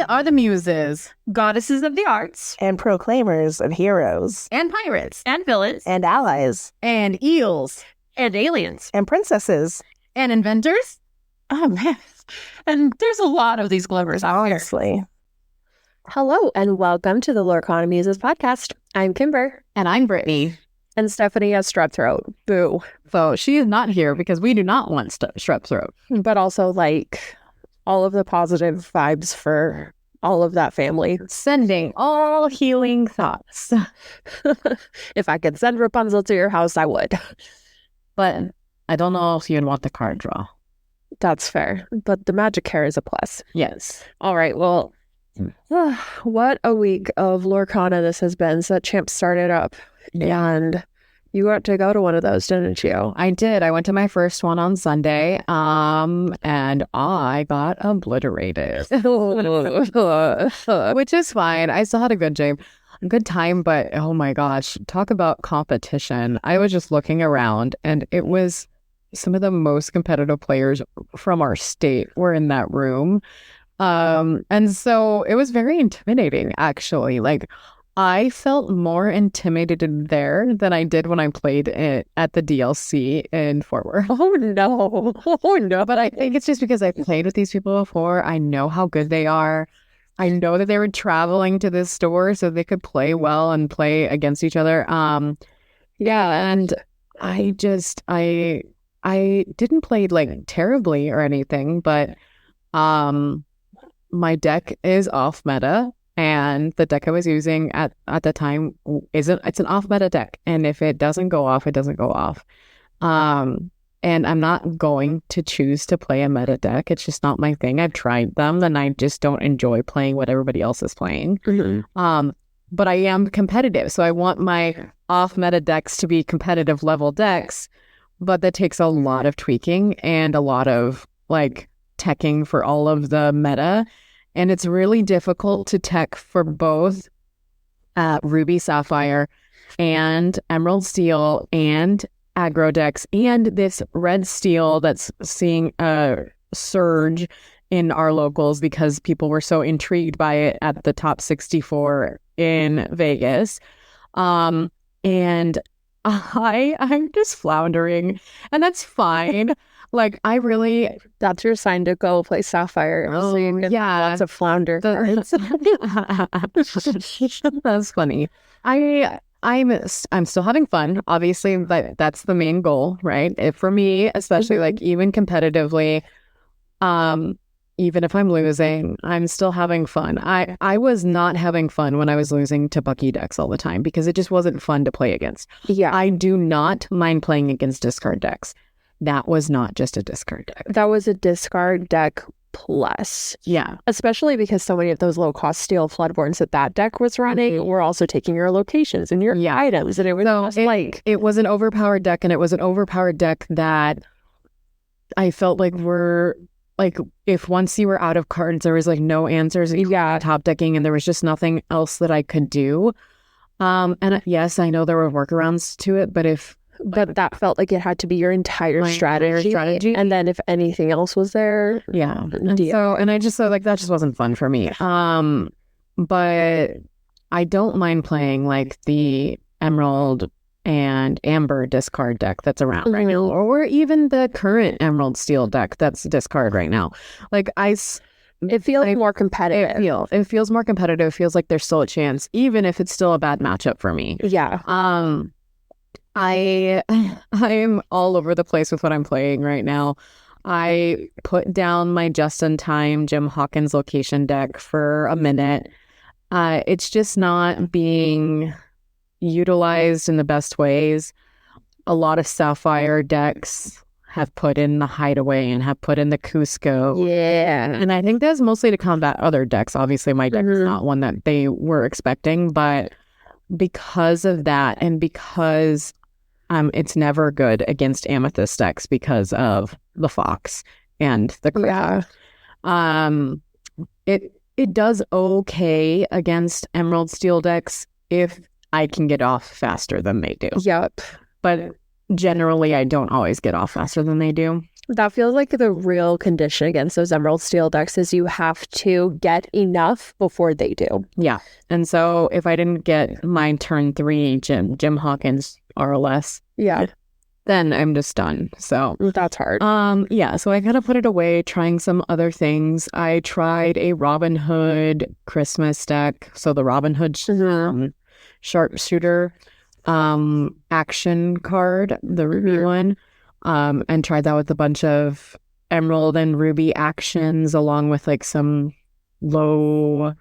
are the Muses, goddesses of the arts, and proclaimers of heroes, and pirates, and villains, and allies, and eels, and aliens, and princesses, and inventors. Oh, man. And there's a lot of these glimmers out here. honestly. Hello, and welcome to the Lorcana Muses podcast. I'm Kimber. And I'm Brittany. And Stephanie has strep throat. Boo. So she is not here because we do not want strep throat. But also, like, all of the positive vibes for all of that family. Sending all healing thoughts. If I could send Rapunzel to your house, I would. But I don't know if you'd want the card draw. That's fair. But the magic hair is a plus. Yes. All right, well, what a week of Lorcana this has been. So Champ started up, and you got to go to one of those, didn't you? I did. I went to my first one on Sunday, and I got obliterated. Which is fine. I still had a good time, but oh my gosh, talk about competition. I was just looking around, and it was some of the most competitive players from our state were in that room. And so it was very intimidating, actually. Like, I felt more intimidated there than I did when I played it at the DLC in Fort Worth. Oh no. But I think it's just because I played with these people before. I know how good they are. I know that they were traveling to this store so they could play well and play against each other. Yeah, and I didn't play like terribly or anything, but my deck is off meta, and the deck I was using at the time it's an off meta deck, and if it doesn't go off, it doesn't go off. And I'm not going to choose to play a meta deck. It's just not my thing. I've tried them, and I just don't enjoy playing what everybody else is playing. Mm-hmm. But I am competitive, so I want my off meta decks to be competitive level decks. But that takes a lot of tweaking and a lot of like teching for all of the meta. And it's really difficult to tech for both Ruby Sapphire and Emerald Steel and aggro decks and this red steel that's seeing a surge in our locals because people were so intrigued by it at the top 64 in Vegas. And I'm just floundering, and that's fine. Like, that's your sign to go play Sapphire. Oh, yeah. Lots of flounder cards. That's funny. I'm still having fun. Obviously, that's the main goal, right? For me, especially like even competitively, even if I'm losing, I'm still having fun. I was not having fun when I was losing to Bucky decks all the time because it just wasn't fun to play against. Yeah. I do not mind playing against discard decks. That was not just a discard deck. That was a discard deck plus. Yeah. Especially because so many of those low-cost steel floodborns that deck was running were also taking your locations and your items. And it was it was an overpowered deck, and it was an overpowered deck that I felt like if once you were out of cards, there was like no answers. Top decking, and there was just nothing else that I could do. And yes, I know there were workarounds to it, but that felt like it had to be your entire strategy. And then if anything else was there, and I just felt like that just wasn't fun for me. But I don't mind playing like the Emerald and Amber discard deck that's around right now, or even the current Emerald Steel deck that's discard right now. Like it feels more competitive. It feels more competitive. It feels like there's still a chance, even if it's still a bad matchup for me. Yeah. I am all over the place with what I'm playing right now. I put down my just-in-time Jim Hawkins location deck for a minute. It's just not being utilized in the best ways. A lot of Sapphire decks have put in the Hideaway and have put in the Cusco. Yeah. And I think that's mostly to combat other decks. Obviously, my deck is not one that they were expecting, but because of that, and because it's never good against Amethyst decks because of the Fox and the Craft. It does okay against Emerald Steel decks if I can get off faster than they do. Yep. But generally, I don't always get off faster than they do. That feels like the real condition against those Emerald Steel decks is you have to get enough before they do. Yeah. And so if I didn't get my turn 3 Jim Hawkins RLS, Yeah, then I'm just done. So that's hard. yeah, so I kind of put it away, trying some other things. I tried a Robin Hood Christmas deck. So the Robin Hood sharpshooter action card, the ruby one. And tried that with a bunch of emerald and ruby actions, along with like some low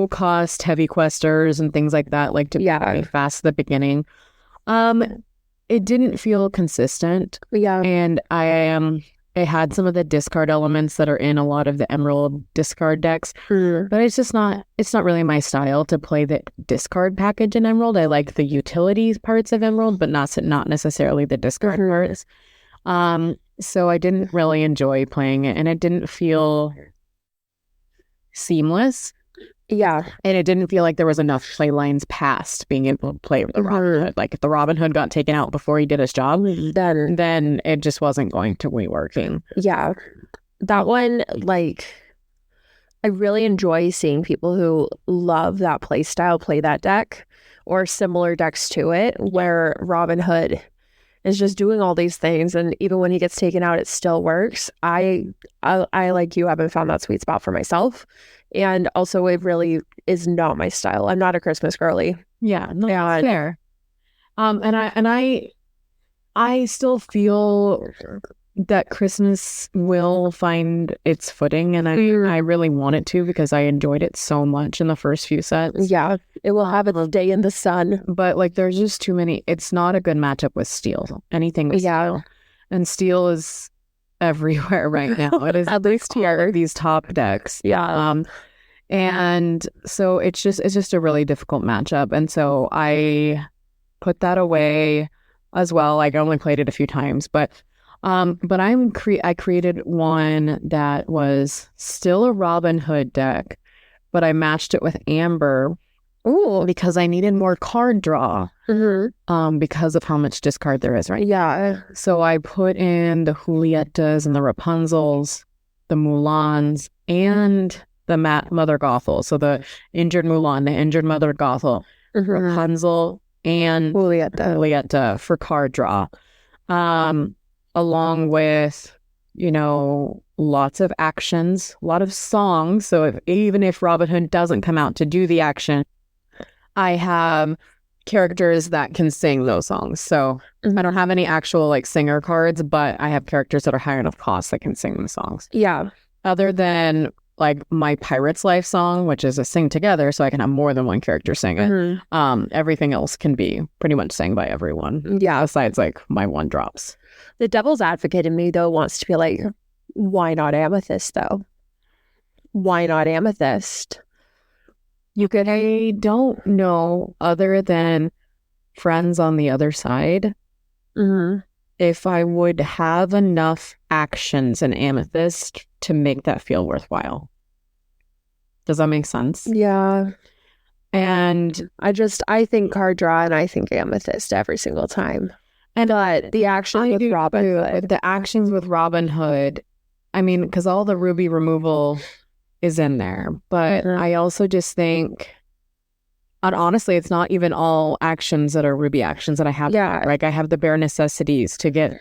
cost heavy questers and things like that, like to be fast at the beginning. It didn't feel consistent. Yeah. And it had some of the discard elements that are in a lot of the emerald discard decks, but it's not really my style to play the discard package in emerald. I like the utilities parts of emerald, but not necessarily the discard parts. So I didn't really enjoy playing it, and it didn't feel seamless. Yeah. And it didn't feel like there was enough play lines past being able to play with the Robin Hood. Like if the Robin Hood got taken out before he did his job, then it just wasn't going to be working. Yeah. That one, like, I really enjoy seeing people who love that play style play that deck or similar decks to it, where Robin Hood is just doing all these things, and even when he gets taken out, it still works. I like you, haven't found that sweet spot for myself. And also, it really is not my style. I'm not a Christmas girly. Yeah, no, that's fair. And I still feel that Christmas will find its footing, and I really want it to, because I enjoyed it so much in the first few sets. Yeah, it will have its day in the sun. But like, there's just too many. It's not a good matchup with Steel. Anything with Steel. And Steel is everywhere right now. It is at least here, these top decks. Yeah. And so it's just a really difficult matchup. And so I put that away as well. Like, I only played it a few times, but I created one that was still a Robin Hood deck, but I matched it with Amber. Ooh, because I needed more card draw. Because of how much discard there is, right? Yeah. So I put in the Julietas and the Rapunzels, the Mulans, and the Mother Gothel. So the injured Mulan, the injured Mother Gothel, Rapunzel, and Julieta for card draw. Along with, lots of actions, a lot of songs. So even if Robin Hood doesn't come out to do the action, I have characters that can sing those songs. So I don't have any actual like singer cards, but I have characters that are high enough cost that can sing the songs. Yeah. Other than like my Pirate's Life song, which is a sing together, so I can have more than one character sing it. Everything else can be pretty much sang by everyone. Yeah. Besides like my one drops. The devil's advocate in me, though, wants to be like, why not Amethyst, though? Why not Amethyst? I don't know, other than friends on the other side, if I would have enough actions in Amethyst to make that feel worthwhile. Does that make sense? Yeah. And I think card draw and I think Amethyst every single time. And the actions with Robin Hood. The actions with Robin Hood, I mean, because all the ruby removal is in there. But I also just think, and honestly, it's not even all actions that are ruby actions that I have. Yeah. Like, I have the bare necessities to get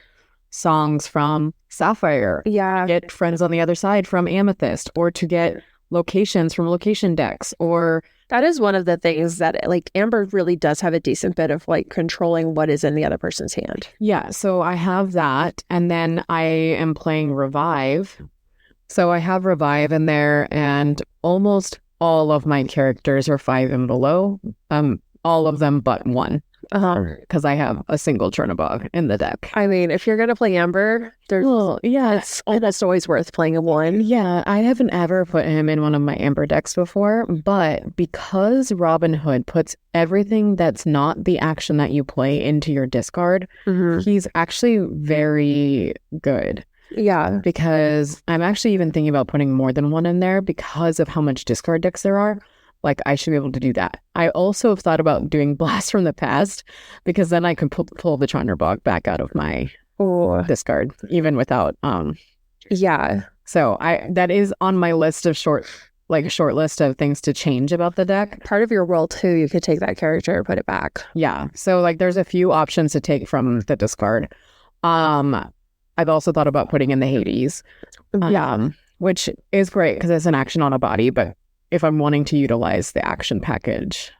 songs from Sapphire. Yeah. Get friends on the other side from Amethyst, or to get locations from location decks, or... That is one of the things that, like, Amber really does have a decent bit of, like, controlling what is in the other person's hand. Yeah, so I have that, and then I am playing Revive. So I have Revive in there, and almost all of my characters are 5 and below. All of them but one. Because I have a single Chernobog in the deck. I mean, if you're going to play Amber, it's almost always worth playing a 1. Yeah, I haven't ever put him in one of my Amber decks before, but because Robin Hood puts everything that's not the action that you play into your discard, he's actually very good. Yeah. Because I'm actually even thinking about putting more than one in there because of how much discard decks there are. Like, I should be able to do that. I also have thought about doing Blast from the Past, because then I can pull the Chernobog back out of my Oh, discard, even without yeah. So that is on my list of short list of things to change about the deck. Part of your role too, you could take that character and put it back. Yeah. So like there's a few options to take from the discard. I've also thought about putting in the Hades. Which is great because it's an action on a body, but if I'm wanting to utilize the action package,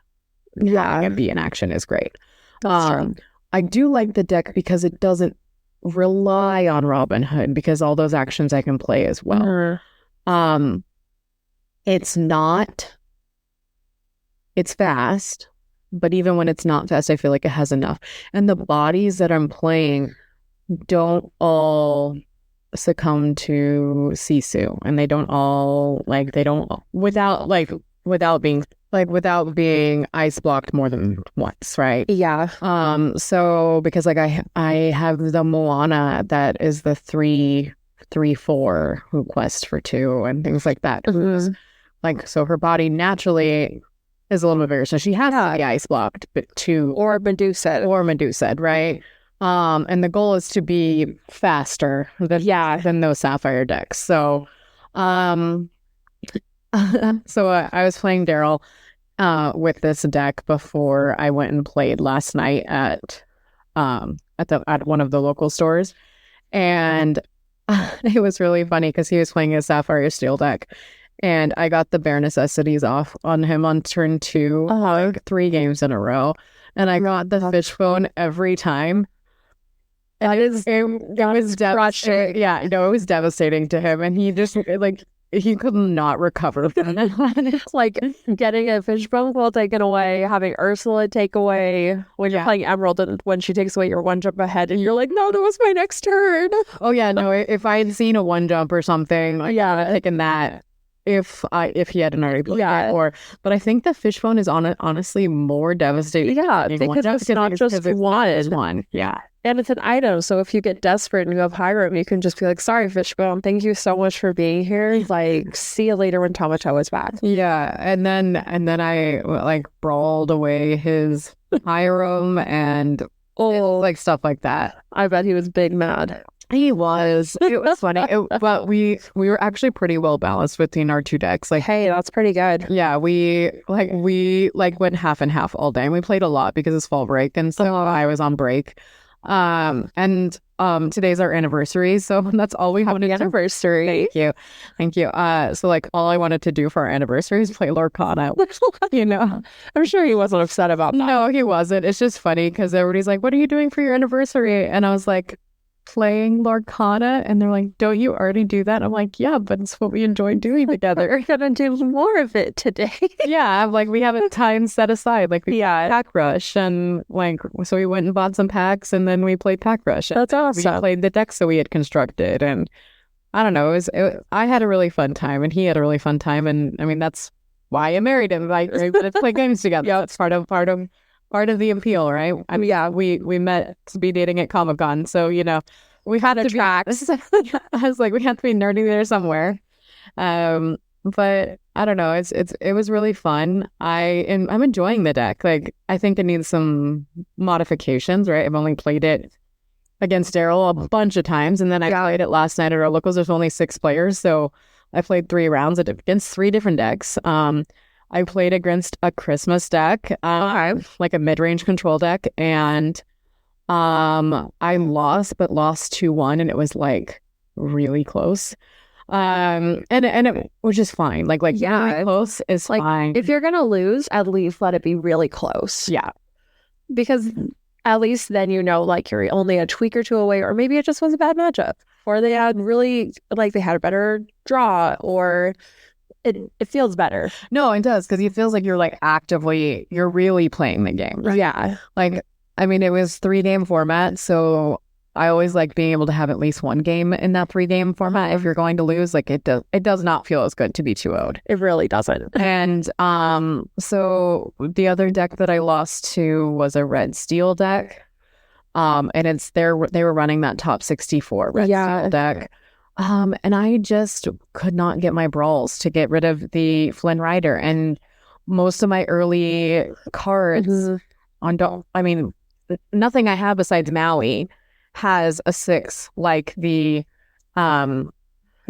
having it be an action is great. That's true. I do like the deck because it doesn't rely on Robin Hood because all those actions I can play as well. It's fast, but even when it's not fast, I feel like it has enough. And the bodies that I'm playing don't all succumb to Sisu, and they don't all without being ice blocked more than once, right? Yeah. So because like I have the Moana that is the 3/4 who quest for 2 and things like that. Like so her body naturally is a little bit bigger, so she has to be ice blocked, but 2 or Medusa, right? And the goal is to be faster than those Sapphire decks. So, I was playing Daryl with this deck before I went and played last night at one of the local stores, and it was really funny because he was playing a Sapphire Steel deck. And I got the Bare Necessities off on him on turn 2, like 3 games in a row. And I got the Fishbone every time. And it was devastating. Yeah, it was devastating to him. And he just, he could not recover from it. It's like getting a Fishbone claw taken away, having Ursula take away when you're playing Emerald, and when she takes away your 1 jump ahead, and you're like, no, that was my next turn. Oh, yeah, no, if I had seen a 1 jump or something, taking that. If he hadn't already played it, but I think the Fishbone is honestly more devastating. Yeah, because it's not just one. Yeah, and it's an item. So if you get desperate and you have high room, you can just be like, "Sorry, Fishbone, thank you so much for being here. Like, see you later when Tomato is back." Yeah, and then I brawled away his high room and stuff like that. I bet he was big mad. He was. It was funny. But we were actually pretty well balanced between our 2 decks. Like, hey, that's pretty good. Yeah, we went half and half all day, and we played a lot because it's fall break, and so I was on break. And today's our anniversary, so that's all we wanted. Anniversary. Thank you. So like all I wanted to do for our anniversary is play Lorcana. I'm sure he wasn't upset about that. No, he wasn't. It's just funny because everybody's like, "What are you doing for your anniversary?" And I was like, playing Lorcana, and they're like, "Don't you already do that?" I'm like, "Yeah, but it's what we enjoy doing together. We're gonna do more of it today." Yeah, like we have a time set aside, like Pack Rush, and so we went and bought some packs, and then we played Pack Rush. That's awesome. We played the decks that we had constructed, and I don't know, I had a really fun time, and he had a really fun time, and I mean that's why I married him. Like, we would play games together. Yeah, it's part of the appeal, right? I mean, we met to be dating at Comic-Con, so we had to track. I was like, we had to be nerdy there somewhere. But I don't know. It was really fun. I'm enjoying the deck. Like, I think it needs some modifications, right? I've only played it against Daryl a bunch of times, and then I played it last night at our locals. There's only 6 players, so I played 3 rounds against 3 different decks. I played against a Christmas deck, like a mid-range control deck, and I lost 2-1, and it was like really close. And it was just fine. Like really close is fine. If you're gonna lose, at least let it be really close. Yeah, because at least then like you're only a tweak or 2 away, or maybe it just was a bad matchup, or they had they had a better draw, or it feels better. No, it does, because it feels like you're really playing the game. Yeah. Like, I mean, it was 3-game format, so I always like being able to have at least 1 game in that 3-game format. If you're going to lose, like it does not feel as good to be 2-0'd. It really doesn't. And so the other deck that I lost to was a red steel deck. And they were running that top 64 red steel deck. And I just could not get my brawls to get rid of the Flynn Rider, and most of my early cards nothing I have besides Maui has a 6 like the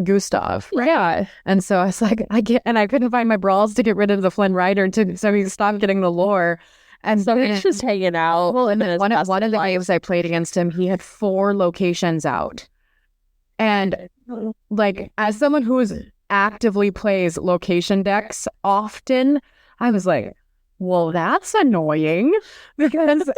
Gustav. Yeah. And so I was like, I couldn't find my brawls to get rid of the Flynn Rider so he stopped getting the lore. And So he's just hanging out. well, and then one of the games I played against him, he had 4 locations out. And like, as someone who actively plays location decks often, I was like, well, that's annoying, because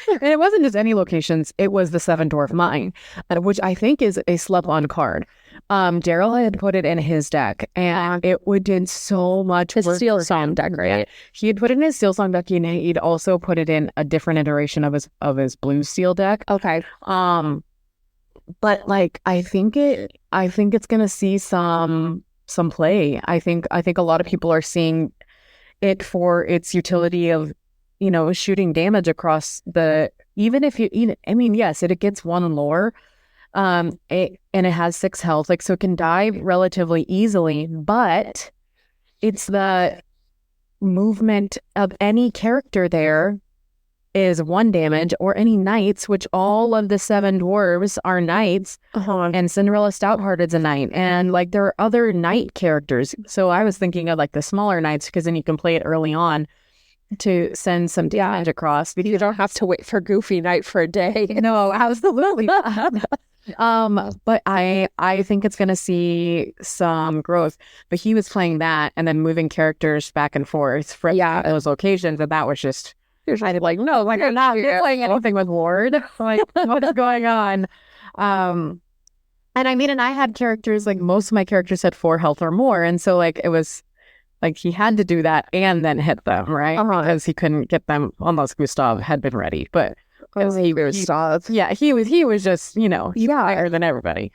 and it wasn't just any locations, it was the 7 Dwarf Mine, which I think is a slept-on card. Daryl had put it in his deck, and it did so much His work Steel for Song him. deck, right? Yeah. He had put it in his Steel Song deck, and he'd also put it in a different iteration of his Blue Steel deck. Okay. But like, I think it's gonna see some play. I think a lot of people are seeing it for its utility of, shooting damage across even if yes, it gets 1 lore, and it has 6 health, like, so it can die relatively easily, but it's the movement of any character there is 1 damage, or any knights, which all of the 7 dwarves are knights, and Cinderella Stouthearted's a knight, and like, there are other knight characters. So I was thinking of like the smaller knights, because then you can play it early on to send some damage across. Because You don't have to wait for Goofy Night for a day. no, absolutely not. But I think it's going to see some growth. But he was playing that and then moving characters back and forth from those locations, and that was just. You're trying to like, no, like, I'm not playing anything with Ward. Like, what's going on? And I had characters, like, most of my characters had 4 health or more. And so, like, it was like he had to do that and then hit them, right? Because he couldn't get them unless Gustav had been ready. But he was just, he's higher than everybody.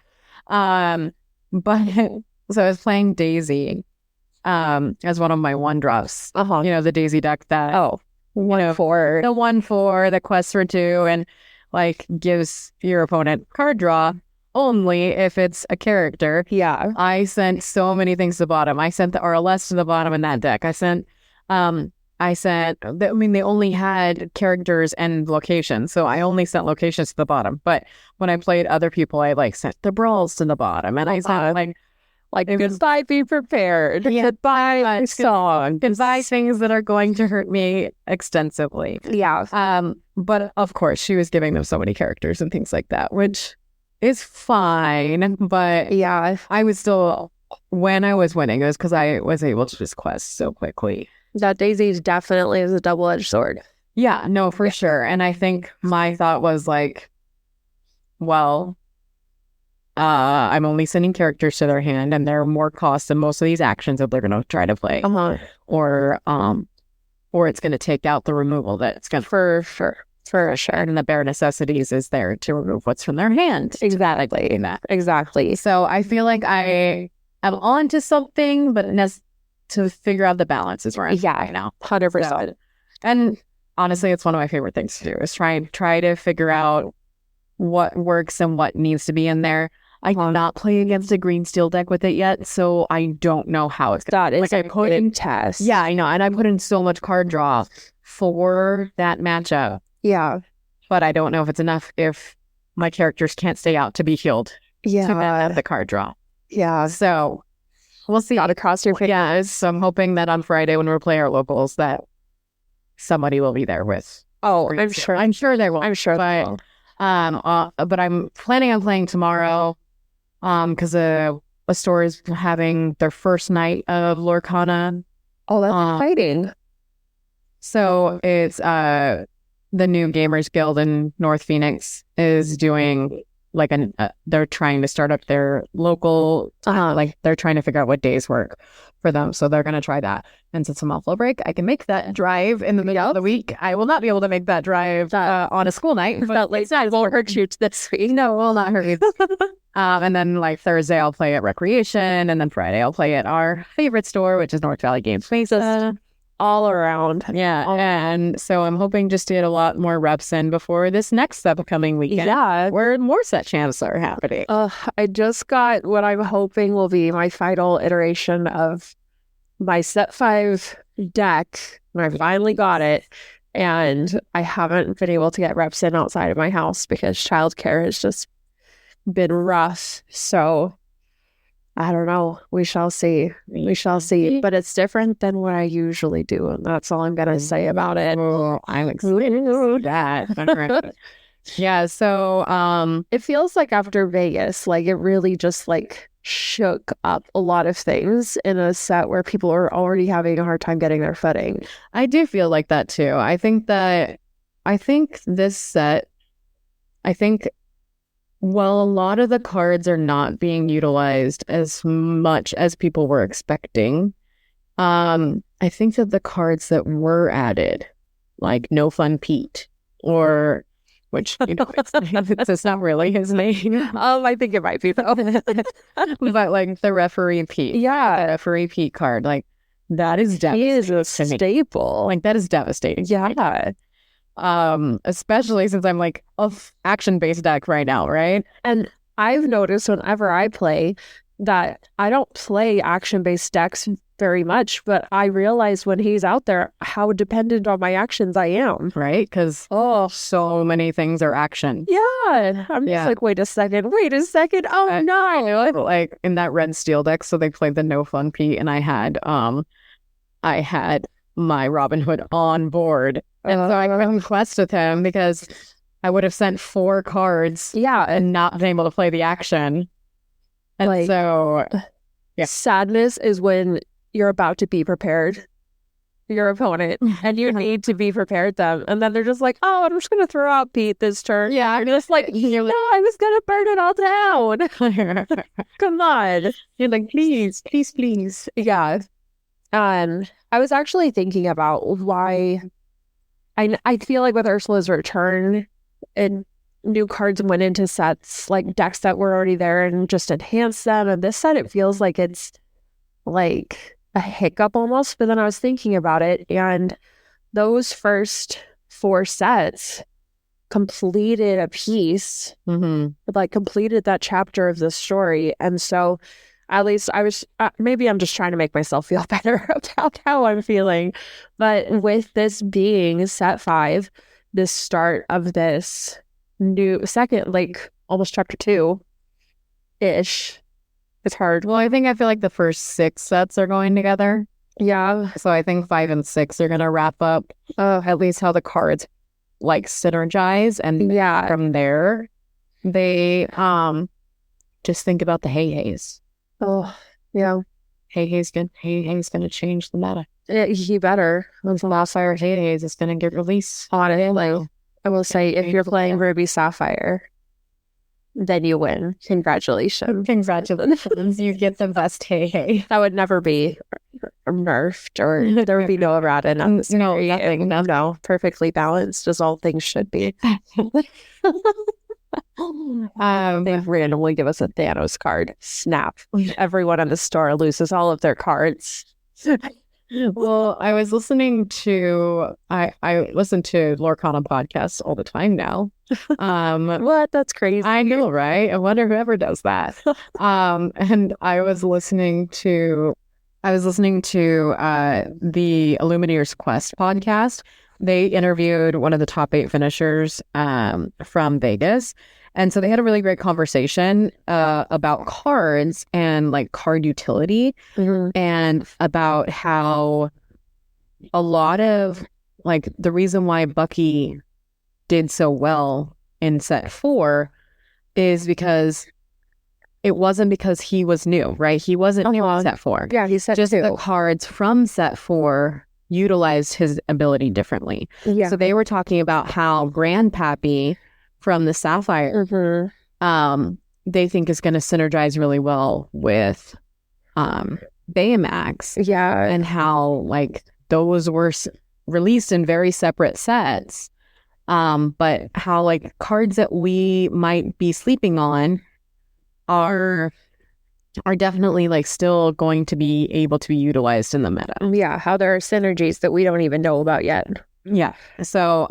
But so I was playing Daisy as one of my 1-drops. The Daisy deck that 1/4. the 1/4 that quests for 2 and like gives your opponent card draw only if it's a character. Yeah. I sent so many things to the bottom. I sent the RLS to the bottom in that deck. They only had characters and locations, so I only sent locations to the bottom. But when I played other people, I like sent the brawls to the bottom, and I sent goodbye, be prepared. Goodbye, song. Goodbye, things that are going to hurt me extensively. Yeah. But of course, she was giving them so many characters and things like that, which is fine. But Yeah. I was still, when I was winning, it was because I was able to just quest so quickly. That Daisy definitely is a double-edged sword. Yeah, no, for sure. And I think my thought was like, well, I'm only sending characters to their hand, and they're more cost than most of these actions that they're going to try to play, or it's going to take out the removal that's going to for sure, and the bare necessities is there to remove what's from their hand. Exactly. So I feel like I am on to something, but to figure out the balance is where I'm right now. 100%. And honestly, it's one of my favorite things to do is try to figure out what works and what needs to be in there. I did not play against a green steel deck with it yet, so I don't know how it's going to. That is I put in test. Yeah, I know, and I put in so much card draw for that matchup. Yeah, but I don't know if it's enough if my characters can't stay out to be healed. Yeah, to have the card draw. Yeah, so we'll see. Gotta cross your fingers. Yeah, so I'm hoping that on Friday when we play our locals that somebody will be there with. Oh, I'm sure they will. But I'm planning on playing tomorrow. Because a store is having their first night of Lorcana. Oh, that's exciting. So it's the new Gamers Guild in North Phoenix is doing like they're trying to start up their local, like they're trying to figure out what days work for them. So they're going to try that. And since I'm off full break, I can make that drive in the middle of the week. I will not be able to make that drive on a school night. But late night won't hurt you this week. No, it will not hurt you. And then like Thursday, I'll play at Recreation. And then Friday, I'll play at our favorite store, which is North Valley Game Spaces. All around. Yeah. And so I'm hoping just to get a lot more reps in before this next upcoming weekend. Yeah. Where more set champs are happening. I just got what I'm hoping will be my final iteration of my set 5 deck. And I finally got it. And I haven't been able to get reps in outside of my house because childcare has just been rough. So I don't know. We shall see. We shall see. But it's different than what I usually do. And that's all I'm going to say about it. Oh, I'm excited to see that. Yeah. So, it feels like after Vegas, like it really just like shook up a lot of things in a set where people are already having a hard time getting their footing. I do feel like that too. I think this set, well, a lot of the cards are not being utilized as much as people were expecting. I think that the cards that were added, like No Fun Pete, or which, it's not really his name. I think it might be though. But like the Referee Pete. Yeah. The Referee Pete card, like that is He devastating. is a staple. Like that is devastating. Yeah. Especially since I'm like a action-based deck right now, right? And I've noticed whenever I play that I don't play action-based decks very much, but I realize when he's out there how dependent on my actions I am. Right? Because so many things are action. Yeah. I'm just like, wait a second. Oh no. Like in that red steel deck, so they played the No Fun Pete, and I had my Robin Hood on board. And so I couldn't quest with him because I would have sent 4 cards and not been able to play the action. And like, so sadness is when you're about to be prepared, your opponent, and you need to be prepared them. And then they're just like, oh, I'm just going to throw out Pete this turn. Yeah. And it's like, no, I was going to burn it all down. Come on. You're like, please. Yeah. I was actually thinking about why I feel like with Ursula's return and new cards went into sets, like decks that were already there and just enhanced them. And this set, it feels like it's like a hiccup almost. But then I was thinking about it, and those first 4 sets completed a piece, like completed that chapter of the story. And so at least I was, maybe I'm just trying to make myself feel better about how I'm feeling. But with this being set 5, the start of this new second, like almost chapter 2-ish, it's hard. Well, I feel like the first 6 sets are going together. Yeah. So I think 5 and 6 are going to wrap up at least how the cards like synergize. And from there, they just think about the Hey-Hays. Oh, yeah. Hey-Hay's gonna change the meta. He better. Once Sapphire Hey-Hays is gonna get released. Honestly, I will say, if you're playing Ruby Sapphire, then you win. Congratulations. You get the best Hey-Hay. That would never be nerfed, or there would be no errata. Nothing. No, perfectly balanced as all things should be. They randomly give us a Thanos card. Snap. Everyone in the store loses all of their cards. Well, I was listening to I listen to Lorcana podcasts all the time now. What? That's crazy. I know, right? I wonder whoever does that. And I was listening to the Illumineers Quest podcast. They interviewed one of the top 8 finishers from Vegas. And so they had a really great conversation about cards and like card utility, and about how a lot of like the reason why Bucky did so well in set 4 is because it wasn't because he was new, right? He wasn't new on set 4. Yeah, he said just 2. The cards from set 4 utilized his ability differently. Yeah. So they were talking about how Grandpappy from the Sapphire, they think is going to synergize really well with Baymax. Yeah. And how like those were released in very separate sets. But how like cards that we might be sleeping on are definitely like still going to be able to be utilized in the meta. Yeah, how there are synergies that we don't even know about yet. Yeah. So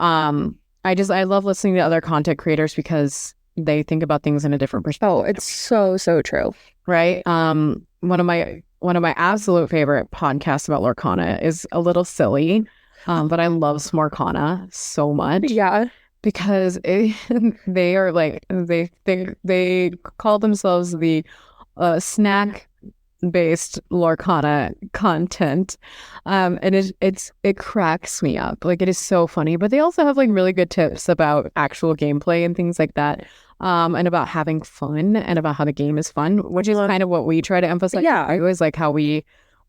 I love listening to other content creators because they think about things in a different perspective. Oh, it's so true. Right? One of my absolute favorite podcasts about Lorcana is A Little Silly. But I love Smorkana so much. Yeah. Because they are like they call themselves the snack based Lorcana content, and it cracks me up. Like, it is so funny. But they also have like really good tips about actual gameplay and things like that, and about having fun and about how the game is fun, which is kind of what we try to emphasize. Yeah. It was like how we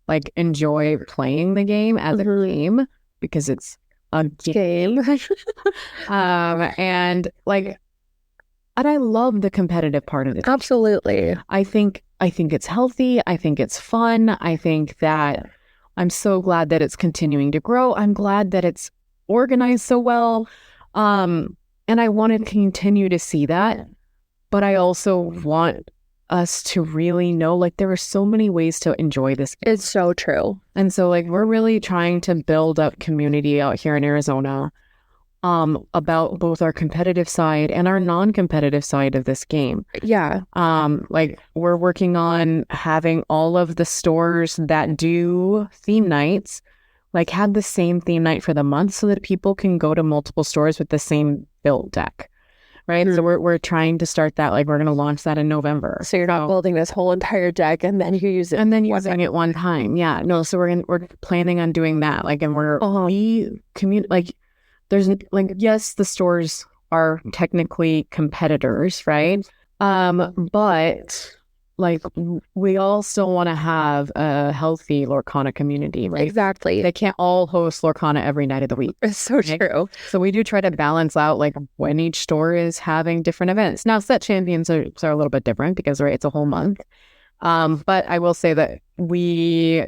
like enjoy playing the game as a game, because it's a game. And like, and I love the competitive part of it. Absolutely. I think it's healthy. I think it's fun. I think that I'm so glad that it's continuing to grow. I'm glad that it's organized so well. And I want to continue to see that. But I also want us to really know, like, there are so many ways to enjoy this game. It's so true. And so, like, we're really trying to build up community out here in Arizona, about both our competitive side and our non-competitive side of this game. Yeah. Like, we're working on having all of the stores that do theme nights, like, have the same theme night for the month, so that people can go to multiple stores with the same build deck. Right. So we're trying to start that. Like, we're going to launch that in November. So you're not building this whole entire deck and then you use it. And then using it one time. Yeah. No. So we're planning on doing that. Like, and like, there's like, yes, the stores are technically competitors, right? But like, we all still want to have a healthy Lorcana community, right? Exactly. They can't all host Lorcana every night of the week. It's so true. So we do try to balance out like when each store is having different events. Now, set champions are a little bit different because, right, it's a whole month. But I will say that we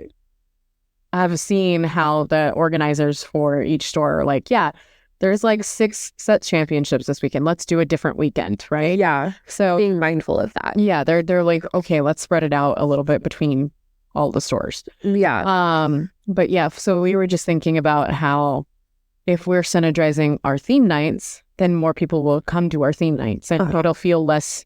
have seen how the organizers for each store are like, yeah, there's like 6 set championships this weekend. Let's do a different weekend, right? Yeah. So being mindful of that. Yeah, they're like, okay, let's spread it out a little bit between all the stores. Yeah. But yeah, so we were just thinking about how if we're synergizing our theme nights, then more people will come to our theme nights, and it'll feel less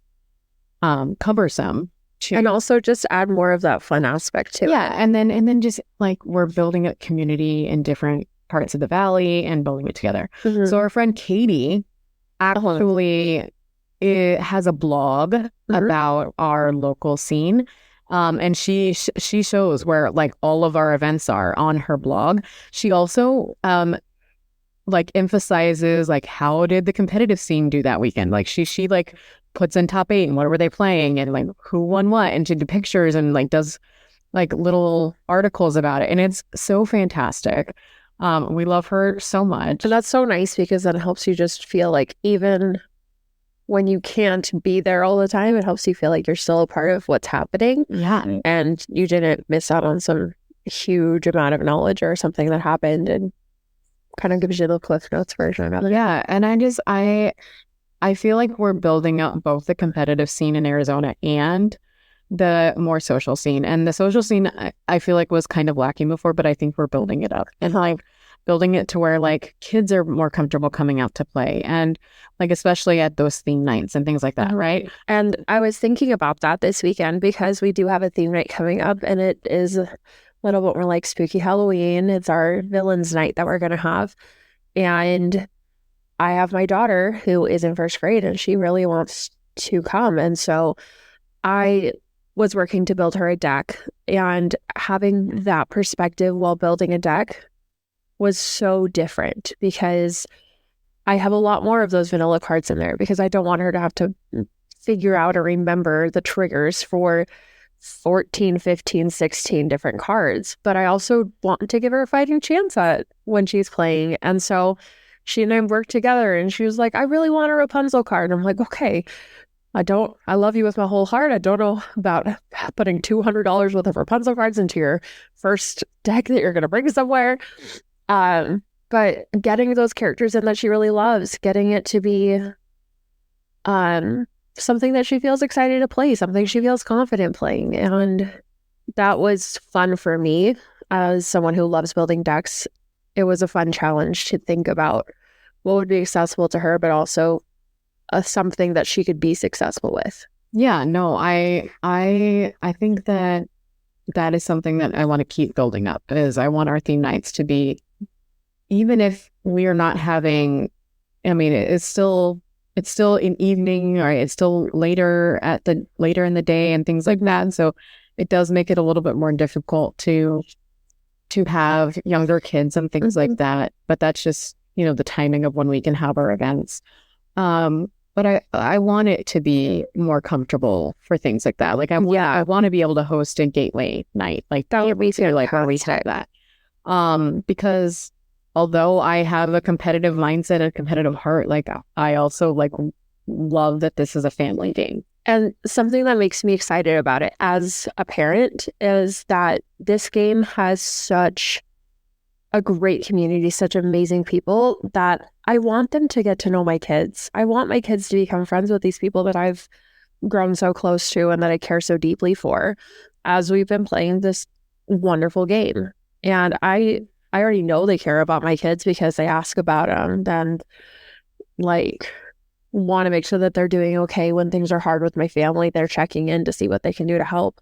cumbersome. And also just add more of that fun aspect to it. Yeah, and then just like, we're building a community in different parts of the valley and building it together. So our friend Katie actually has a blog about our local scene, and she shows where like all of our events are on her blog. She also like emphasizes like, how did the competitive scene do that weekend? Like, she like puts in top 8 and what were they playing and like who won what, and she did pictures and like does like little articles about it, and it's so fantastic. We love her so much. And that's so nice, because that helps you just feel like, even when you can't be there all the time, it helps you feel like you're still a part of what's happening. Yeah. And you didn't miss out on some huge amount of knowledge or something that happened, and kind of gives you the Cliff Notes version of it. Yeah. And I feel like we're building up both the competitive scene in Arizona and the more social scene. And the social scene, I feel like, was kind of lacking before, but I think we're building it up, and like building it to where like kids are more comfortable coming out to play, and like especially at those theme nights and things like that, right? And I was thinking about that this weekend, because we do have a theme night coming up, and it is a little bit more like spooky Halloween. It's our villains night that we're going to have. And I have my daughter who is in 1st grade, and she really wants to come. And so I was working to build her a deck, and having that perspective while building a deck was so different, because I have a lot more of those vanilla cards in there, because I don't want her to have to figure out or remember the triggers for 14, 15, 16 different cards. But I also want to give her a fighting chance at when she's playing. And so she and I worked together, and she was like, I really want a Rapunzel card. And I'm like, okay, I love you with my whole heart. I don't know about putting $200 worth of Rapunzel cards into your first deck that you're going to bring somewhere. But getting those characters in that she really loves, getting it to be something that she feels excited to play, something she feels confident playing. And that was fun for me as someone who loves building decks. It was a fun challenge to think about what would be accessible to her, but also something that she could be successful with. Yeah, no, I think that is something that I want to keep building up. Is I want our theme nights to be even if we are not having, I mean, it's still an evening, right? It's still later in the day and things like that. And so it does make it a little bit more difficult to have younger kids and things like that. But that's just, the timing of when we can have our events. But I want it to be more comfortable for things like that. Like I want to be able to host a gateway night, like that would be like where we have that. Because although I have a competitive mindset, a competitive heart, like I also like love that this is a family game. And something that makes me excited about it as a parent is that this game has such a great community, such amazing people, that I want them to get to know my kids. I want my kids to become friends with these people that I've grown so close to and that I care so deeply for as we've been playing this wonderful game. And I already know they care about my kids because they ask about them and like want to make sure that they're doing okay when things are hard with my family. They're checking in to see what they can do to help.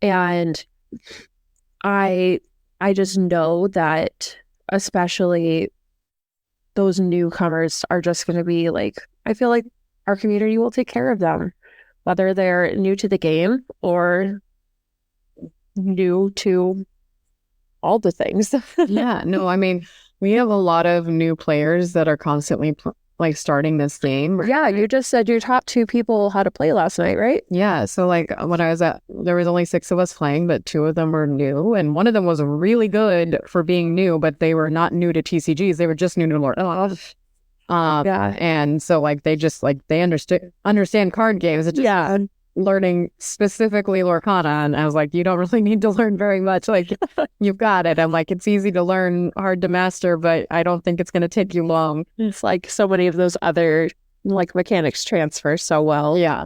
And I just know that especially those newcomers are just going to be like, I feel like our community will take care of them, whether they're new to the game or new to all the things. Yeah, no, I mean, we have a lot of new players that are constantly starting this game. Yeah, you just said you taught 2 people how to play last night, right? Yeah, so like when I was there was only 6 of us playing, but 2 of them were new, and one of them was really good for being new, but they were not new to TCGs. They were just new to Lorcana. And so like they just like they understand card games. It's just learning specifically Lorcana, and I was like, you don't really need to learn very much. Like you've got it. I'm like, it's easy to learn, hard to master, but I don't think it's going to take you long. It's like so many of those other like mechanics transfer so well. Yeah.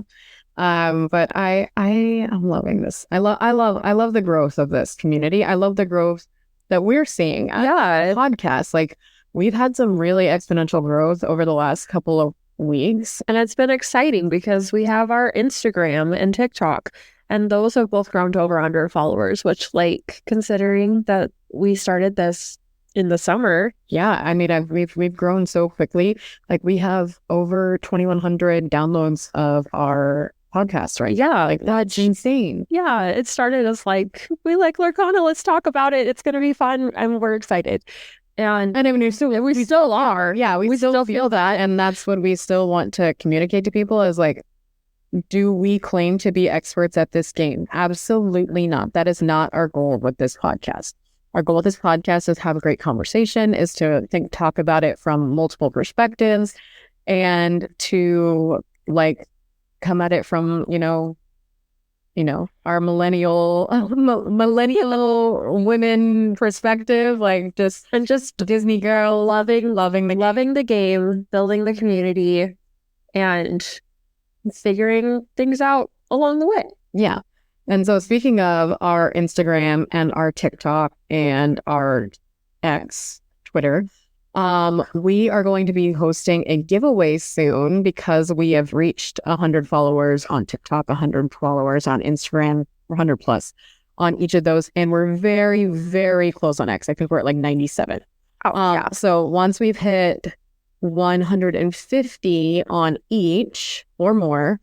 But I am loving this. I love the growth of this community. I love the growth that we're seeing at podcasts. Like we've had some really exponential growth over the last couple of weeks. And it's been exciting because we have our Instagram and TikTok, and those have both grown to over 100 followers, which like considering that we started this in the summer. Yeah, I mean, we've grown so quickly. Like we have over 2,100 downloads of our podcast, right? Yeah, like that's insane. Yeah, it started as like, we like Lorcana, let's talk about it. It's going to be fun, and we're excited. And I mean, we still are. Yeah, we still feel that. And that's what we still want to communicate to people is like, do we claim to be experts at this game? Absolutely not. That is not our goal with this podcast. Our goal with this podcast is to have a great conversation, is to talk about it from multiple perspectives, and to like come at it from, our millennial women perspective, like just Disney girl loving the game, building the community, and figuring things out along the way. Yeah. And so speaking of our Instagram and our TikTok and our X, Twitter, we are going to be hosting a giveaway soon because we have reached 100 followers on TikTok, 100 followers on Instagram, 100 plus on each of those. And we're very, very close on X. I think we're at like 97. Yeah. So once we've hit 150 on each or more,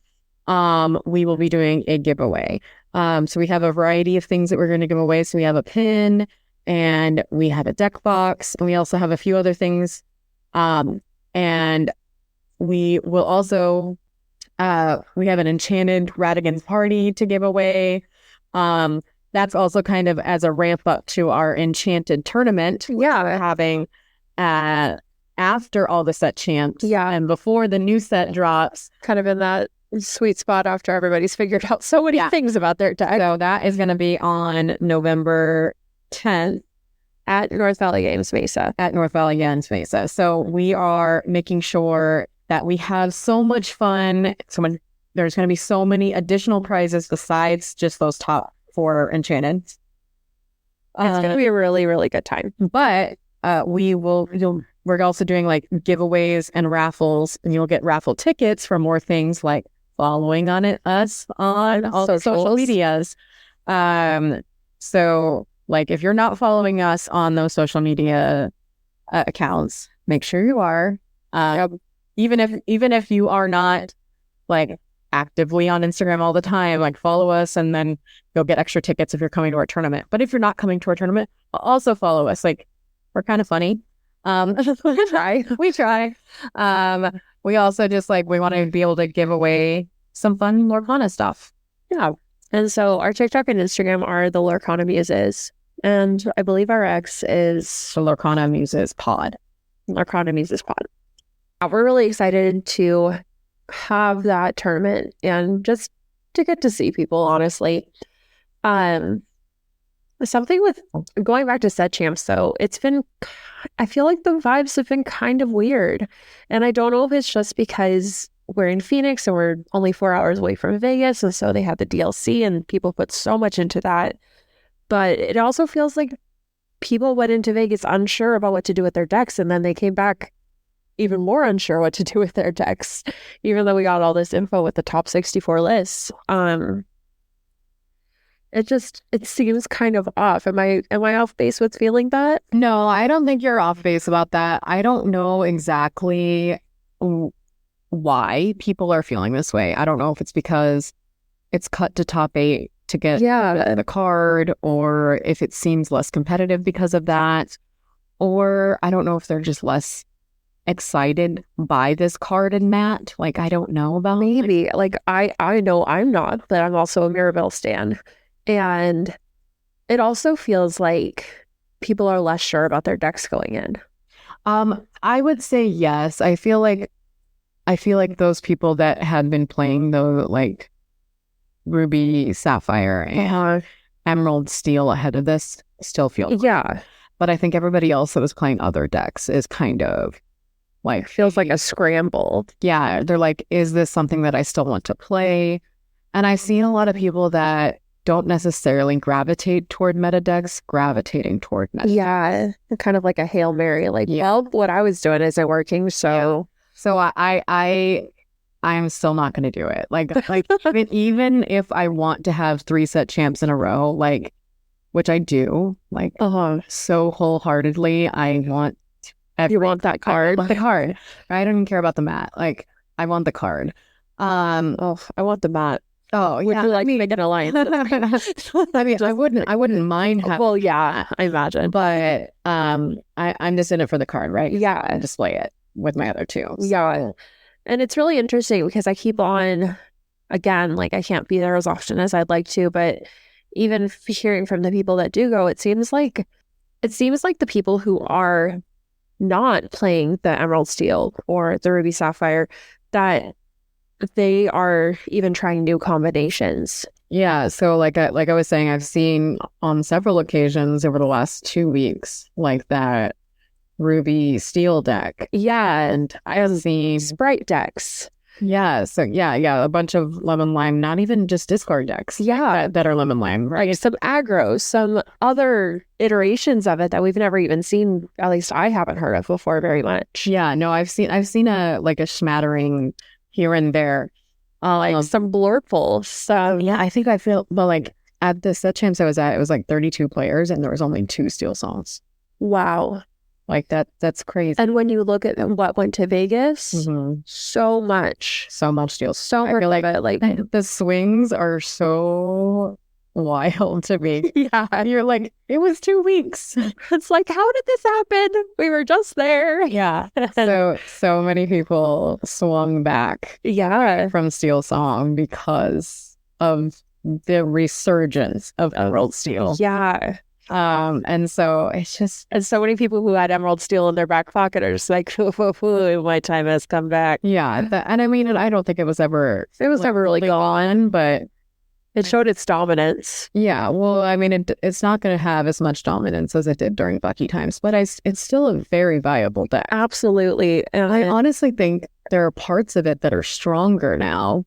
we will be doing a giveaway. So we have a variety of things that we're going to give away. So we have a pin, and we have a deck box, and we also have a few other things. And we will also, we have an enchanted Radigan's Party to give away. That's also kind of as a ramp up to our enchanted tournament. Yeah. We're having after all the set champs. Yeah. And before the new set drops. Kind of in that sweet spot after everybody's figured out so many things about their deck. So that is going to be on November 10th at North Valley Games Mesa. So we are making sure that we have so much fun. There's going to be so many additional prizes besides just those top 4 enchanted. It's going to be a really, really good time. But we're also doing like giveaways and raffles, and you'll get raffle tickets for more things like following us on all the social medias. So like if you're not following us on those social media accounts. Make sure you are. Even if you are not like actively on Instagram all the time, like follow us, and then you'll get extra tickets if you're coming to our tournament. But if you're not coming to our tournament, also follow us. Like, we're kind of funny. We try. We also just we want to be able to give away some fun Lorcana stuff. Yeah. And so our TikTok and Instagram are the Lorcana Muses. And I believe our X is The Lorcana Muses pod. Lorcana Muses pod. We're really excited to have that tournament and just to get to see people, honestly. Something with going back to set champs, though, I feel like the vibes have been kind of weird. And I don't know if it's just because we're in Phoenix and we're only 4 hours away from Vegas. And so they had the DLC and people put so much into that. But it also feels like people went into Vegas unsure about what to do with their decks. And then they came back even more unsure what to do with their decks, even though we got all this info with the top 64 lists. It seems kind of off. Am I off base with feeling that? No, I don't think you're off base about that. I don't know exactly why people are feeling this way. I don't know if it's because it's cut to top 8 to get the card, or if it seems less competitive because of that, or I don't know if they're just less excited by this card and Matt. Like, I don't know about maybe. Like, I know I'm not, but I'm also a Mirabelle stan. And it also feels like people are less sure about their decks going in. I would say yes. I feel like those people that had been playing like Ruby, Sapphire, and Emerald Steel ahead of this still feel But I think everybody else that was playing other decks is kind of like feels like a scramble. Yeah, they're like, is this something that I still want to play? And I've seen a lot of people that don't necessarily gravitate toward meta decks gravitating toward meta. Yeah, kind of like a Hail Mary. Like, well, what I was doing isn't working, so I'm still not going to do it. Like even if I want to have 3 set champs in a row, like, which I do, like so wholeheartedly, I want. You want that card? I want the card. I don't even care about the mat. Like, I want the card. I want the mat. Oh, yeah. Would you like to make an alliance? I mean, I wouldn't mind having. Well, yeah, I imagine. But I'm just in it for the card, right? Yeah. And display it with my other 2. Yeah. And it's really interesting because I keep on, again, like, I can't be there as often as I'd like to, but even hearing from the people that do go, it seems like the people who are not playing the Emerald Steel or the Ruby Sapphire, that they are even trying new combinations. Yeah, so like I was saying, I've seen on several occasions over the last 2 weeks like that Ruby Steel deck. Yeah, and I have seen Sprite decks. Yeah, so yeah, a bunch of lemon lime, not even just discard decks. Yeah, that are lemon lime, right? Like some aggro, some other iterations of it that we've never even seen. At least I haven't heard of before very much. Yeah, no, I've seen a smattering here and there, like some blurple. So yeah, I think I feel like at the set champs I was at, it was like 32 players and there was only 2 steel songs. Wow. Like that's crazy. And when you look at what went to Vegas, so much steel. So much like it. Like the swings are so wild to me. Yeah, you're like, it was 2 weeks. It's like, how did this happen? We were just there. Yeah. So many people swung back. Yeah, from Steel Song because of the resurgence of Emerald Steel. Yeah. And so it's just, and so many people who had Emerald Steel in their back pocket are just like, my time has come back. Yeah. And I mean, I don't think it was ever really gone, but it showed its dominance. Yeah. Well, I mean, it's not going to have as much dominance as it did during Bucky times, but it's still a very viable deck. Absolutely. And I honestly think there are parts of it that are stronger now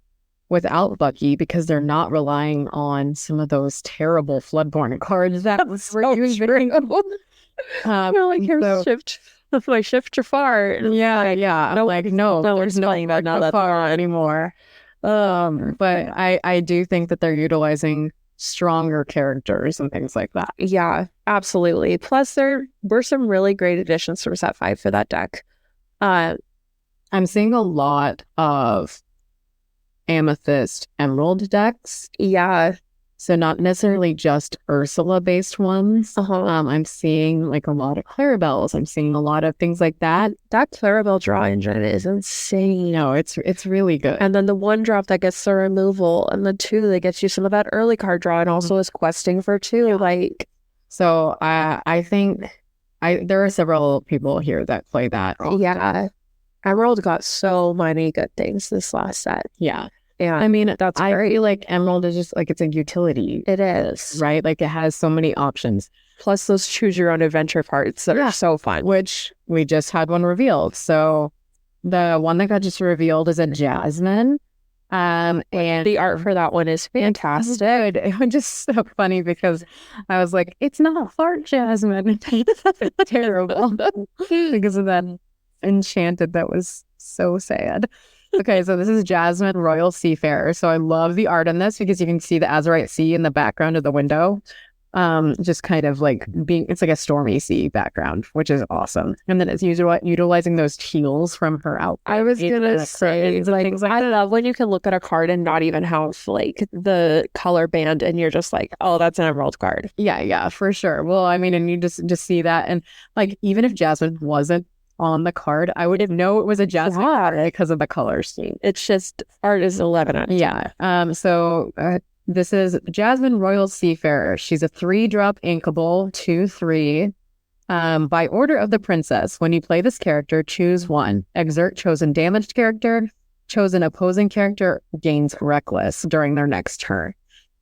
without Bucky because they're not relying on some of those terrible Floodborn cards that was so using. Shift. My shift too far. Yeah. No, like, no, there's no far anymore. But I do think that they're utilizing stronger characters and things like that. Yeah, absolutely. Plus, there were some really great additions from set 5 for that deck. I'm seeing a lot of Amethyst Emerald decks. Yeah. So not necessarily just Ursula-based ones. I'm seeing like a lot of Clarabelles. I'm seeing a lot of things like that. That Clarabelle draw engine is insane. No, it's really good. And then the 1-drop that gets the removal, and the 2 that gets you some of that early card draw, and also is questing for 2. Like, so I think there are several people here that play that. Yeah, Emerald got so many good things this last set. Yeah. Yeah, I mean, that's I great. feel like Emerald is just like, it's a utility. It is. Right? Like it has so many options. Plus those choose your own adventure parts that are so fun. Which we just had one revealed. So the one that got just revealed is a Jasmine. And the art for that one is fantastic. It was just so funny because I was like, it's not Fart Jasmine. It's terrible. Because of that enchanted, that was so sad. Okay, so this is Jasmine Royal Seafarer. So I love the art in this because you can see the Azurite Sea in the background of the window. Just kind of like it's like a stormy sea background, which is awesome. And then it's utilizing those teals from her outfit. I was gonna say, like, I love when you can look at a card and not even have like the color band, and you're just like, oh, that's an Emerald card. Yeah, for sure. Well, I mean, and you just see that, and like even if Jasmine wasn't on the card, I would know it was a Jasmine card because of the color scheme. It's just art is 11 out of 10. Yeah. So this is Jasmine Royal Seafarer. She's a 3-drop inkable 2/3. By order of the princess, when you play this character, choose 1. Exert chosen damaged character. Chosen opposing character gains reckless during their next turn.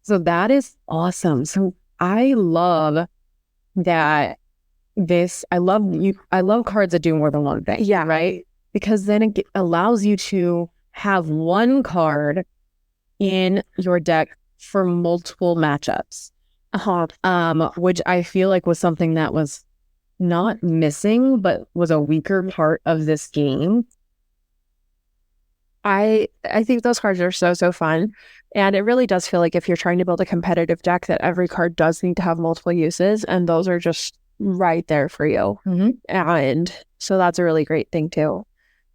So that is awesome. So I love that. I love cards that do more than one thing. Yeah. Right? Because then it allows you to have one card in your deck for multiple matchups. Which I feel like was something that was not missing, but was a weaker part of this game. I think those cards are so fun. And it really does feel like if you're trying to build a competitive deck, that every card does need to have multiple uses, and those are just right there for you. And so that's a really great thing too.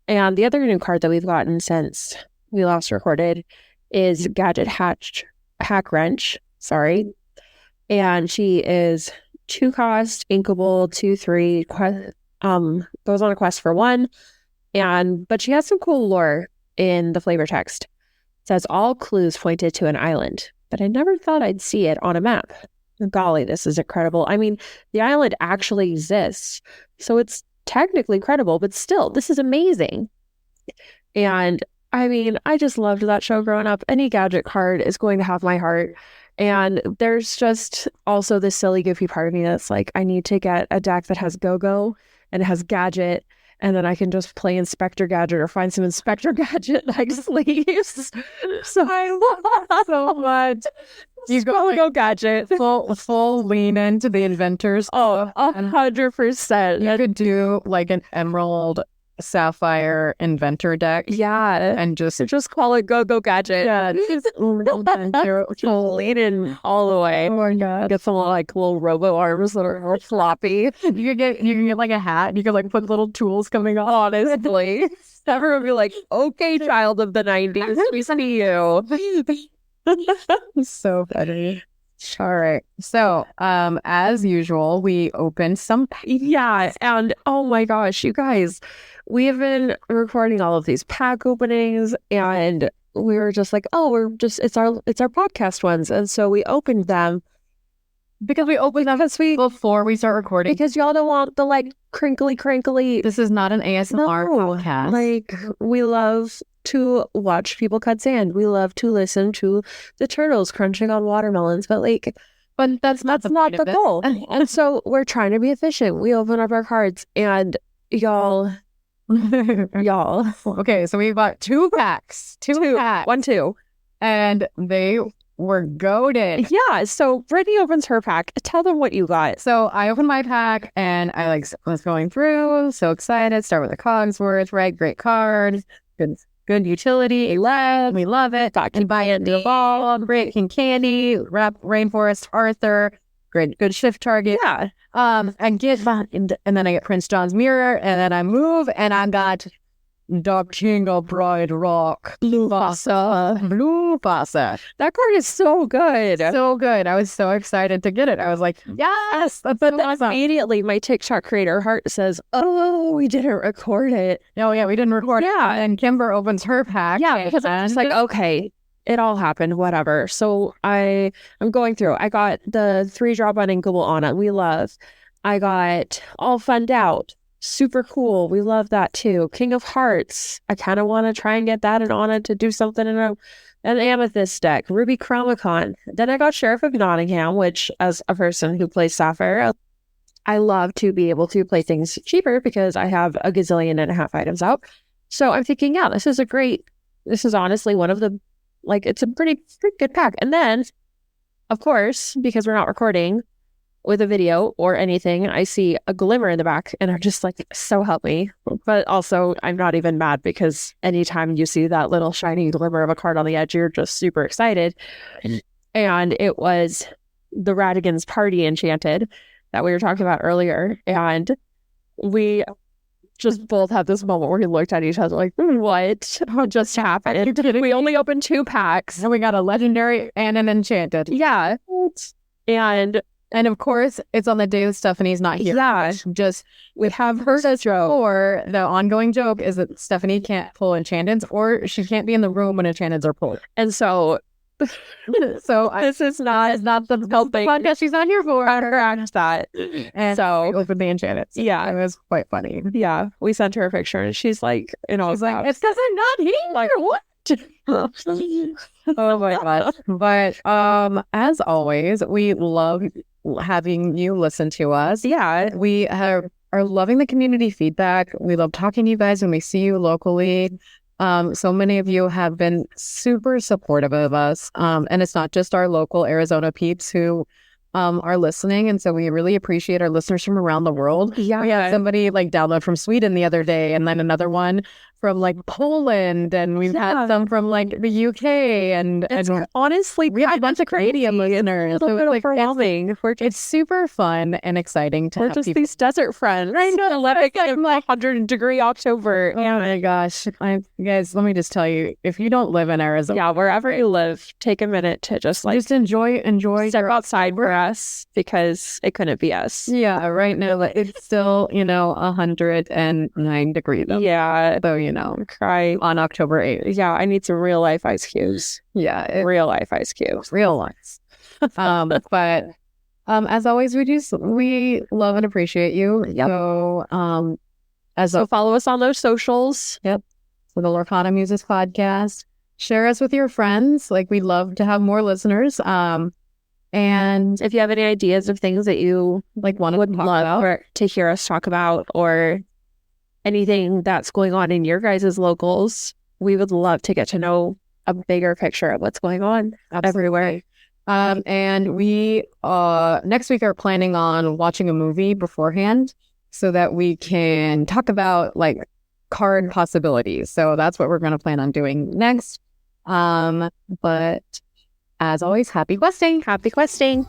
And the other new card that we've gotten since we last recorded is Gadget Hack Wrench. Sorry. And she is 2-cost, inkable, 2/3, goes on a quest for 1. But she has some cool lore in the flavor text. It says all clues pointed to an island, but I never thought I'd see it on a map. Golly, this is incredible. I mean, the island actually exists, so it's technically credible, but still, this is amazing. And I mean, I just loved that show growing up. Any Gadget card is going to have my heart. And there's just also this silly, goofy part of me that's like, I need to get a deck that has Go-Go and it has Gadget, and then I can just play Inspector Gadget or find some Inspector Gadget like sleeves. So I love that so much. You go Gadget. Full lean into the inventors. Oh, 100%. You could do like an Emerald Sapphire Inventor deck. Yeah. And just call it Go Gadget. Yeah. Lean in all the way. Oh my God. Get some like little robo arms that are floppy. You can get like a hat. You could like put little tools coming off. Honestly. Everyone would be like, okay, child of the 90s, we see you. So funny. All right. So, as usual, we opened some. Yeah. And oh my gosh, you guys, we have been recording all of these pack openings, and we were just like, oh, it's our podcast ones. And so we opened them because we opened them before we start recording. Because y'all don't want the like crinkly. This is not an ASMR podcast. Like, we love to watch people cut sand. We love to listen to the turtles crunching on watermelons, but that's not the goal. And so we're trying to be efficient. We open up our cards, and y'all. Okay, so we bought 2 packs. 2 packs. 1, 2. And they were goated. Yeah, so Brittany opens her pack. Tell them what you got. So I opened my pack, and I was going through, so excited. Start with a Cogsworth, right? Great card. Good good utility. We love it. Got And buy it candy. ball, breaking candy, wrap Rainforest Arthur, good shift target. Yeah. And get and then I get Prince John's mirror, and then I move, and I got the King of Bride Rock Blue Vasa. That card is so good. So good. I was so excited to get it. I was like, yes, that's But so then awesome. immediately my TikTok creator heart says, oh, we didn't record it. Oh yeah, we didn't record. Yeah. And Kimber opens her pack. Yeah, because I'm just like, okay, it all happened, whatever. So I'm going through. I got the 3-drop uninkable Anna. We love. I got All Funned Out. Super cool. We love that too. King of Hearts. I kind of want to try and get that and Anna to do something in an Amethyst deck. Ruby Chromicon. Then I got Sheriff of Nottingham, which as a person who plays Sapphire, I love to be able to play things cheaper because I have a gazillion and a half items out. So I'm thinking, yeah, this is honestly one of the, like, it's a pretty good pack. And then, of course, because we're not recording with a video or anything, I see a glimmer in the back and I'm just like, so help me. But also I'm not even mad because anytime you see that little shiny glimmer of a card on the edge, you're just super excited. And it was the Radigan's Party Enchanted that we were talking about earlier. And we just both had this moment where we looked at each other like, what just happened? We only opened 2 packs. And we got a legendary and an enchanted. Yeah. And of course, it's on the day that Stephanie's not here. Yeah. Just, we have her for the ongoing joke is that Stephanie can't pull enchanteds, or she can't be in the room when enchanteds are pulled. And so This is not the helping podcast she's not here for. counteract that. And So with the enchanteds. yeah. It was quite funny. Yeah. We sent her a picture and she's like, She's like, it's because I'm not here. like, what? Oh my god. But as always, we love having you listen to us. Yeah. We are loving the community feedback. We love talking to you guys when we see you locally. So many of you have been super supportive of us. And it's not just our local Arizona peeps who are listening. And so we really appreciate our listeners from around the world. Yeah. We had somebody like download from Sweden the other day, and then another one from like Poland, and we've had some from like the UK, and honestly, we have a bunch of Canadian listeners. a little bit overwhelming. It's super fun and exciting to We're have just people. these desert friends. I know. Like 100-degree October. Oh my gosh. Guys, let me just tell you, if you don't live in Arizona, Yeah, wherever you live, take a minute to just like just enjoy step outside for us because it couldn't be us. Yeah, right now like, it's still, 109 degrees. Yeah. So, Cry. on October 8th. Yeah, I need some real life ice cubes. Yeah, Real life ice cubes. real life. But as always, we love and appreciate you. Yep. So So follow us on those socials. for the Lorcana Muses podcast, share us with your friends. Like, we'd love to have more listeners. And If you have any ideas of things that you like want to would talk love about, to hear us talk about or anything that's going on in your guys' locals, we would love to get to know a bigger picture of what's going on everywhere. And we next week are planning on watching a movie beforehand so that we can talk about like card possibilities. So that's what we're going to plan on doing next. But as always, happy questing. Happy questing.